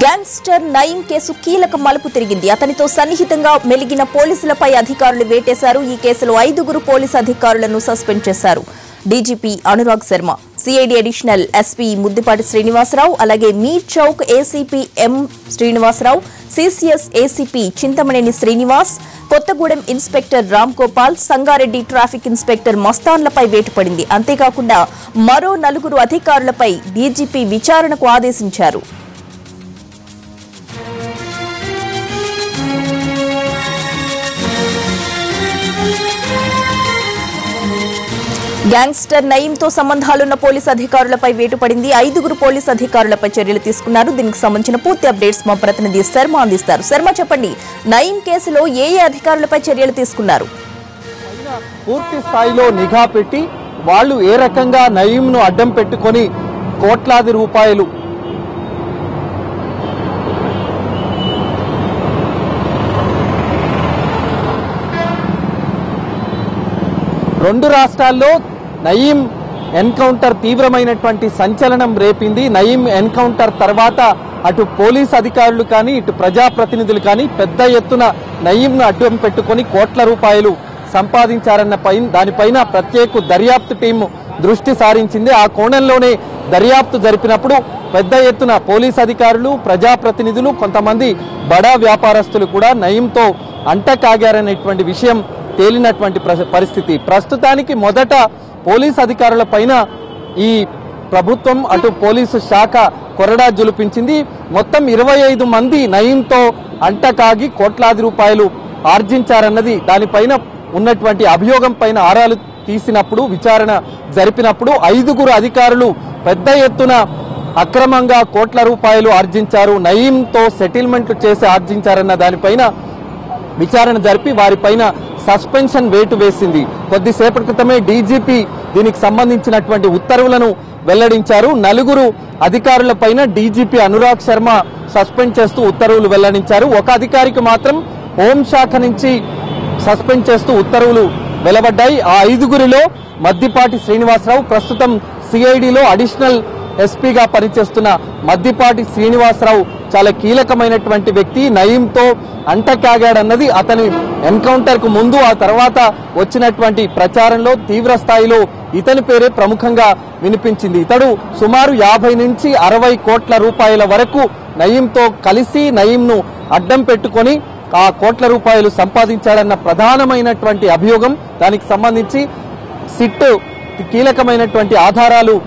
Gangster Nayeem case కీలక మలుపు తిరిగింది. అతనితో సన్నిహితంగా మెలిగిన పోలీసులపై అధికారులు వేటేశారు. ఈ కేసులో 5 పోలీసు అధికారులను సస్పెండ్ చేశారు. DGP Anurag Sharma, CID additional SP Muddipati Srinivasarao, అలాగే Mir Chowk ACP M Srinivasarao, CCS ACP Chintamaneni Srinivas, Kothagudem inspector Ram Gopal, Sangareddy traffic inspector మస్తాన్లపై వేటు పడింది. అంతేకాకుండా మరో 4 అధికారులపై డీజీపీ విచారణకు ఆదేశించారు. గ్యాంగ్స్టర్ నయీంతో సంబంధాలున్న పోలీసు అధికారులపై వేటు పడింది. 5 పోలీసు అధికారులపై చర్యలు తీసుకున్నారు. దీనికి సంబంధించిన పూర్తి అప్డేట్స్ మా ప్రతినిధి శర్మ అందిస్తారు. శర్మ, చెప్పండి, నయీం కేసులో ఏ అధికారులపై చర్యలు తీసుకున్నారు? పూర్తి స్థాయిలో నిఘా పెట్టి వాళ్ళు ఏ రకంగా నయీంను అడ్డం పెట్టుకొని కోట్లాది రూపాయలు రెండు రాష్ట్రాల్లో నయీం ఎన్కౌంటర్ తీవ్రమైనటువంటి సంచలనం రేపింది. నయీం ఎన్కౌంటర్ తర్వాత అటు పోలీస్ అధికారులు కానీ ఇటు ప్రజాప్రతినిధులు కానీ పెద్ద ఎత్తున నయీంను అడ్డం పెట్టుకొని కోట్ల రూపాయలు సంపాదించారన్న దానిపైన ప్రత్యేక దర్యాప్తు టీం దృష్టి సారించింది. ఆ కోణంలోనే దర్యాప్తు జరిపినప్పుడు పెద్ద ఎత్తున పోలీస్ అధికారులు, ప్రజాప్రతినిధులు, కొంతమంది బడా వ్యాపారస్తులు కూడా నయీంతో అంటకాగారనేటువంటి విషయం తేలినటువంటి పరిస్థితి. ప్రస్తుతానికి మొదట పోలీస్ అధికారుల పైన ఈ ప్రభుత్వం అటు పోలీసు శాఖ కొరడా జులిపించింది. మొత్తం 25 మంది నయీంతో అంటకాగి కోట్లాది రూపాయలు ఆర్జించారన్నది దానిపైన ఉన్నటువంటి అభియోగం పైన ఆరాలు తీసినప్పుడు, విచారణ జరిపినప్పుడు 5 అధికారులు పెద్ద ఎత్తున అక్రమంగా కోట్ల రూపాయలు ఆర్జించారు, నయీంతో సెటిల్మెంట్లు చేసి ఆర్జించారన్న దానిపైన విచారణ జరిపి వారిపైన సస్పెన్షన్ వేటు వేసింది. కొద్దిసేపటి క్రితమే డీజీపీ దీనికి సంబంధించినటువంటి ఉత్తర్వులను వెల్లడించారు. 4 అధికారులపైన డీజీపీ అనురాగ్ శర్మ సస్పెండ్ చేస్తూ ఉత్తర్వులు వెల్లడించారు. ఒక అధికారికి మాత్రం హోంశాఖ నుంచి సస్పెండ్ చేస్తూ ఉత్తర్వులు వెలువడ్డాయి. ఆ 5 మద్దిపాటి శ్రీనివాసరావు, ప్రస్తుతం సిఐడిలో అడిషనల్ ఎస్పీగా పనిచేస్తున్న మద్దిపాటి శ్రీనివాసరావు చాలా కీలకమైనటువంటి వ్యక్తి. నయీంతో అంటకాగాడన్నది అతని ఎన్కౌంటర్ కు ముందు, ఆ తర్వాత వచ్చినటువంటి ప్రచారంలో తీవ్ర స్థాయిలో ఇతని పేరే ప్రముఖంగా వినిపించింది. ఇతడు సుమారు 50 నుంచి 60 కోట్ల రూపాయల వరకు నయీంతో కలిసి నయీంను అడ్డం పెట్టుకొని ఆ కోట్ల రూపాయలు సంపాదించాడన్న ప్రధానమైనటువంటి అభియోగం. దానికి సంబంధించి సిట్ కీలకమైనటువంటి ఆధారాలు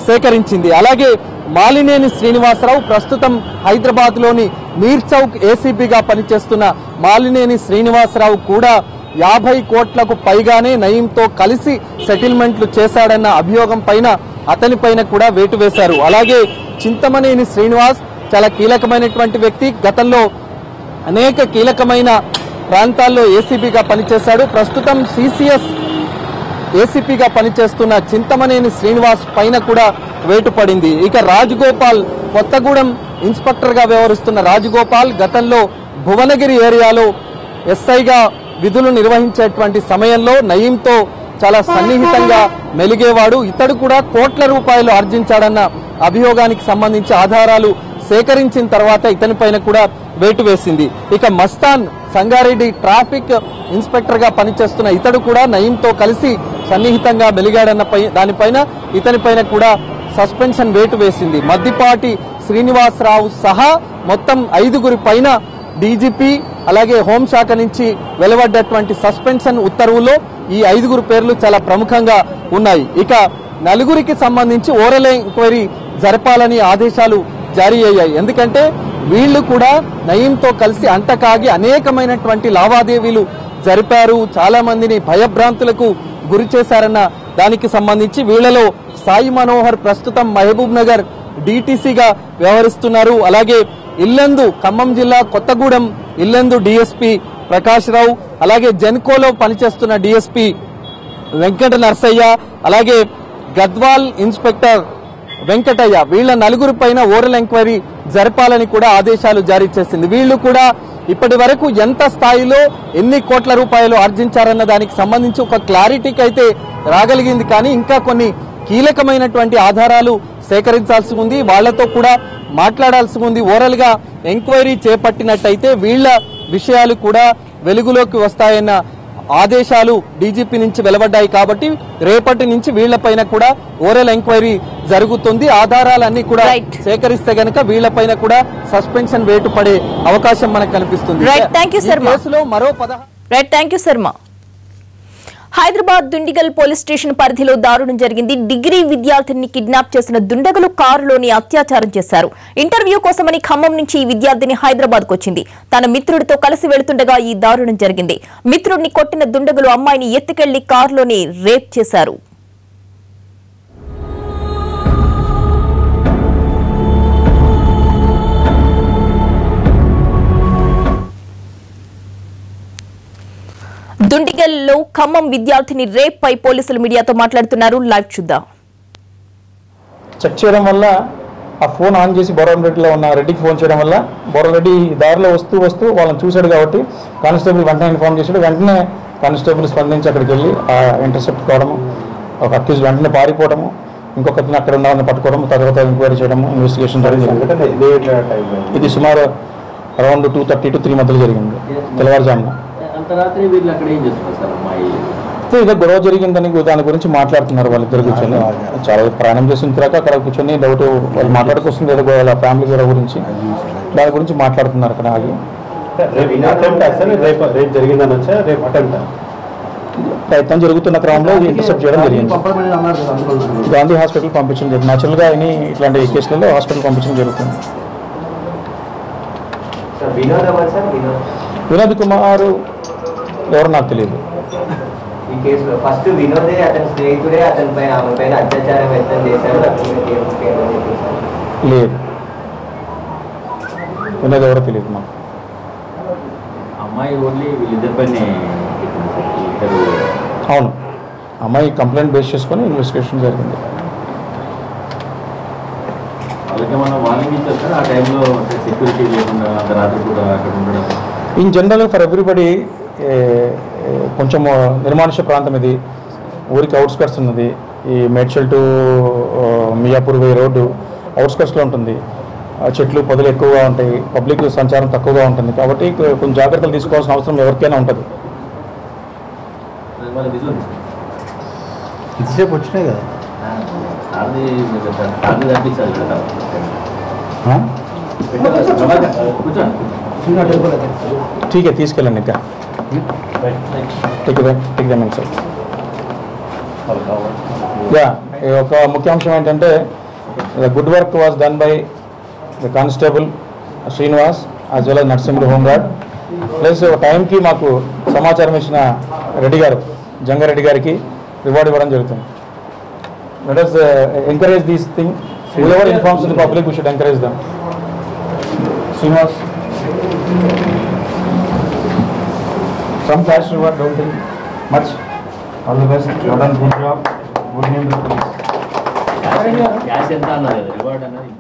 సేకరించింది. అలాగే మాలినేని శ్రీనివాసరావు, ప్రస్తుతం హైదరాబాద్ లోని మీర్ చౌక్ ఏసీపీగా పనిచేస్తున్న మాలినేని శ్రీనివాసరావు కూడా 50 కోట్లకు పైగానే నయీంతో కలిసి సెటిల్మెంట్లు చేశాడన్న అభియోగం పైన అతనిపైన కూడా వేటు వేశారు. అలాగే చింతమనేని శ్రీనివాస్ చాలా కీలకమైనటువంటి వ్యక్తి. గతంలో అనేక కీలకమైన ప్రాంతాల్లో ఏసీపీగా పనిచేశాడు. ప్రస్తుతం సిసిఎస్ ఏసీపీగా పనిచేస్తున్న చింతమనేని శ్రీనివాస్ పైన కూడా వేటు పడింది. ఇక రాజగోపాల్, కొత్తగూడెం ఇన్స్పెక్టర్ గా వ్యవహరిస్తున్న రాజగోపాల్ గతంలో భువనగిరి ఏరియాలో ఎస్ఐగా విధులు నిర్వహించేటువంటి సమయంలో నయీంతో చాలా సన్నిహితంగా మెలిగేవాడు. ఇతడు కూడా కోట్ల రూపాయలు ఆర్జించాడన్న అభియోగానికి సంబంధించి ఆధారాలు సేకరించిన తర్వాత ఇతని పైన కూడా వేటు వేసింది. ఇక మస్తాన్, సంగారెడ్డి ట్రాఫిక్ ఇన్స్పెక్టర్ గా పనిచేస్తున్న ఇతడు కూడా నయీంతో కలిసి సన్నిహితంగా మెలిగాడన్న దానిపైన ఇతనిపైన కూడా సస్పెన్షన్ వేటు వేసింది. మద్దిపాటి శ్రీనివాసరావు సహా మొత్తం 5 పైన డీజీపీ అలాగే హోంశాఖ నుంచి వెలువడ్డటువంటి సస్పెన్షన్ ఉత్తర్వుల్లో ఈ 5 పేర్లు చాలా ప్రముఖంగా ఉన్నాయి. ఇక 4 సంబంధించి ఓరల్ ఎంక్వైరీ జరపాలని ఆదేశాలు జారీ అయ్యాయి. ఎందుకంటే వీళ్లు కూడా నయీంతో కలిసి అంటకాగి అనేకమైనటువంటి లావాదేవీలు జరిపారు, చాలా మందిని భయభ్రాంతులకు గురి చేశారన్న దానికి సంబంధించి వీళ్లలో సాయి మనోహర్ ప్రస్తుతం మహబూబ్ నగర్ డీటీసీగా వ్యవహరిస్తున్నారు. అలాగే ఇల్లెందు, ఖమ్మం జిల్లా కొత్తగూడెం ఇల్లెందు డీఎస్పీ ప్రకాష్ రావు, అలాగే జెన్కోలో పనిచేస్తున్న డీఎస్పీ వెంకట నర్సయ్య, అలాగే గద్వాల్ ఇన్స్పెక్టర్ వెంకటయ్య, వీళ్ల 4 పైన ఓరల్ ఎంక్వైరీ జరపాలని కూడా ఆదేశాలు జారీ చేసింది. వీళ్లు కూడా ఇప్పటి వరకు ఎంత స్థాయిలో ఎన్ని కోట్ల రూపాయలు ఆర్జించారన్న దానికి సంబంధించి ఒక క్లారిటీకి అయితే రాగలిగింది. కానీ ఇంకా కొన్ని కీలకమైనటువంటి ఆధారాలు సేకరించాల్సి ఉంది, వాళ్లతో కూడా మాట్లాడాల్సి ఉంది. ఓరల్ గా ఎంక్వైరీ చేపట్టినట్టయితే వీళ్ల విషయాలు కూడా వెలుగులోకి వస్తాయన్న ఆదేశాలు డీజీపీ నుంచి వెలువడ్డాయి. కాబట్టి రేపటి నుంచి వీళ్లపైన కూడా ఓరల్ ఎంక్వైరీ జరుగుతుంది. ఆధారాలన్నీ కూడా సేకరిస్తే గనక వీళ్లపైన కూడా సస్పెన్షన్ వేటు పడే అవకాశం మనకు కనిపిస్తుంది. కేసులో మరో 16 హైదరాబాద్ దుండిగల్ పోలీస్ స్టేషన్ పరిధిలో దారుణం జరిగింది. డిగ్రీ విద్యార్థిని కిడ్నాప్ చేసిన దుండగులు కారులోని అత్యాచారం చేశారు. ఇంటర్వ్యూ కోసమని ఖమ్మం నుంచి ఈ విద్యార్థిని హైదరాబాద్ కు వచ్చింది. తన మిత్రుడితో కలిసి వెళుతుండగా ఈ దారుణం జరిగింది. మిత్రుడిని కొట్టిన దుండగులు అమ్మాయిని ఎత్తుకెళ్లి కారులోని రేప్ చేశారు. దుండిగల్లో ఖమ్మం విద్యార్థిని రేప్ పై పోలీసులు మీడియాతో మాట్లాడుతున్నారు. లైవ్ చూద్దాం. చెక్ చేయడం వల్ల ఆ ఫోన్ ఆన్ చేసి బొరవన్ రెడ్డిలో ఉన్న రెడ్డికి ఫోన్ చేయడం వల్ల బొరవన్ రెడ్డి దారిలో వస్తూ వాళ్ళని చూశాడు కాబట్టి కానిస్టేబుల్ వెంటనే ఇన్ఫార్మ్ చేశాడు. వెంటనే కానిస్టేబుల్ స్పందించి అక్కడికి వెళ్ళి ఇంటర్సెప్ట్ కావడము, ఒక అక్యూజ్ వెంటనే పారిపోవడము, ఇంకొకరిని అక్కడ ఉన్న పట్టుకోవడం, తర్వాత ఎంక్వైరీ చేయడం, ఇన్వెస్టిగేషన్ జరిగింది. ఇది సుమారు అరౌండ్ 2:30 to 3 మధ్యలో జరిగింది తెల్లవారుజామున. ఇక గొడవ జరిగిందని దాని గురించి మాట్లాడుతున్నారు వాళ్ళిద్దరు కూర్చొని. చాలా ప్రయాణం చేసిన తర్వాత అక్కడ కూర్చొని డౌట్ వాళ్ళు మాట్లాడుకొస్తుంది ఏదో వాళ్ళ ఫ్యామిలీ గొడవ గురించి, దాని గురించి మాట్లాడుతున్నారు అక్కడ ఆగి. ప్రయత్నం జరుగుతున్న క్రమంలో ఇంటర్సెప్ట్ చేయడం జరిగింది. గాంధీ హాస్పిటల్ పంపించడం జరిగింది. న్యాచురల్గా అయిన ఇట్లాంటి కేసులలో హాస్పిటల్ పంపించడం జరుగుతుంది. వినోద్ కుమార్ ఎవరు నాకు తెలియదు. ఈ కేసులో ఫస్ట్ వినోదే అతని స్నేహితుడే అతనిపై ఆమె పైన అత్యాచారం వ్యక్తం చేశారు. లేదు, వినోద్ ఎవరో తెలియదు మాకు. అమ్మాయి ఓన్లీ వీళ్ళిద్దరిపైనే. అవును, అమ్మాయి కంప్లైంట్ బేస్ చేసుకొని ఇన్వెస్టిగేషన్ జరిగింది. వాళ్ళకి మనం వార్నింగ్ ఇచ్చారు సార్ ఆ టైంలో, సెక్యూరిటీ లేకుండా అంత రాత్రి కూడా అక్కడ ఉండడం. ఇన్ జనరల్ ఫర్ ఎవ్రీబడి కొంచెం నిర్మానుష్య ప్రాంతం ఇది, ఊరికి అవుట్స్కట్స్ ఉన్నది. ఈ Medchal to Miyapur way road అవుట్స్కట్స్లో ఉంటుంది. చెట్లు పొదలు ఎక్కువగా ఉంటాయి, పబ్లిక్ సంచారం తక్కువగా ఉంటుంది. కాబట్టి కొంచెం జాగ్రత్తలు తీసుకోవాల్సిన అవసరం ఎవరికైనా ఉంటుంది. ఇంతసేపు వచ్చినాయి కదా, ठीक है తీసుకెళ్ళండి. ఇంకా ఒక ముఖ్యాంశం ఏంటంటే the good work was done by the constable Srinivas as well as Narsimhulu home guard. Plus టైంకి మాకు సమాచారం ఇచ్చిన రెడ్డి గారు, జంగారెడ్డి గారికి రివార్డ్ ఇవ్వడం జరుగుతుంది. Let us encourage this thing. Whoever informs the public, we should encourage them. Srinivas, some cash reward, don't think much. All the best. You have done good job. Good name to the police. Cash ఎంత అన్నది, reward అన్నది.